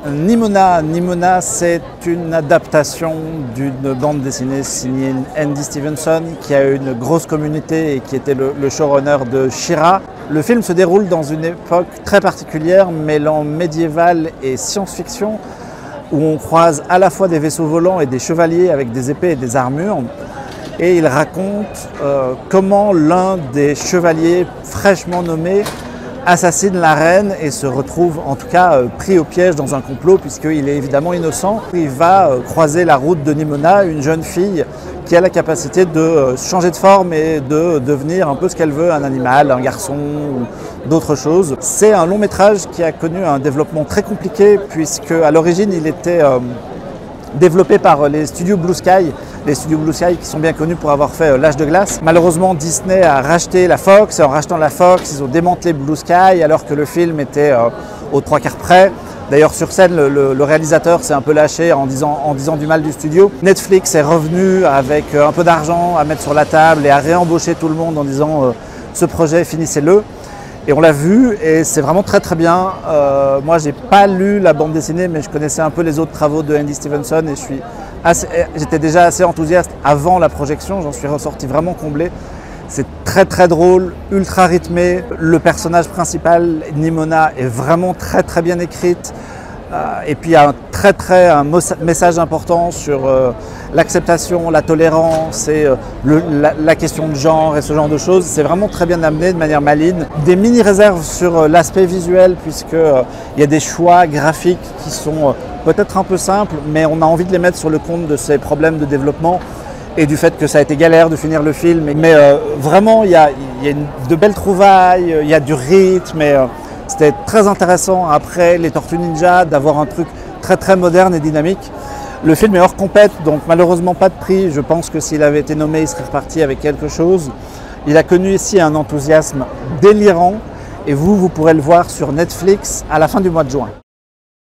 Nimona, c'est une adaptation d'une bande dessinée signée Andy Stevenson qui a eu une grosse communauté et qui était le showrunner de She-Ra. Le film se déroule dans une époque très particulière, mêlant médiéval et science-fiction, où on croise à la fois des vaisseaux volants et des chevaliers avec des épées et des armures. Et il raconte comment l'un des chevaliers fraîchement nommés assassine la reine et se retrouve en tout cas pris au piège dans un complot puisqu'il est évidemment innocent. Il va croiser la route de Nimona, une jeune fille qui a la capacité de changer de forme et de devenir un peu ce qu'elle veut, un animal, un garçon ou d'autres choses. C'est un long métrage qui a connu un développement très compliqué puisque à l'origine il était développé par les studios Blue Sky qui sont bien connus pour avoir fait L'Âge de glace. Malheureusement, Disney a racheté la Fox et en rachetant la Fox, ils ont démantelé Blue Sky alors que le film était aux 3/4 près. D'ailleurs, sur scène, le réalisateur s'est un peu lâché en disant du mal du studio. Netflix est revenu avec un peu d'argent à mettre sur la table et a réembauché tout le monde en disant ce projet, finissez-le. Et on l'a vu et c'est vraiment très très bien. Moi j'ai pas lu la bande dessinée mais je connaissais un peu les autres travaux de Andy Stevenson et j'étais déjà assez enthousiaste avant la projection, j'en suis ressorti vraiment comblé. C'est très très drôle, ultra rythmé. Le personnage principal, Nimona, est vraiment très très bien écrite. Et puis il y a un message important sur l'acceptation, la tolérance et la question de genre et ce genre de choses. C'est vraiment très bien amené de manière maligne. Des mini-réserves sur l'aspect visuel puisqu'il y a des choix graphiques qui sont peut-être un peu simples, mais on a envie de les mettre sur le compte de ces problèmes de développement et du fait que ça a été galère de finir le film. Mais vraiment, il y a de belles trouvailles, il y a du rythme. C'était très intéressant après les Tortues Ninja d'avoir un truc très très moderne et dynamique. Le film est hors compète, donc malheureusement pas de prix. Je pense que s'il avait été nommé, il serait reparti avec quelque chose. Il a connu ici un enthousiasme délirant et vous pourrez le voir sur Netflix à la fin du mois de juin.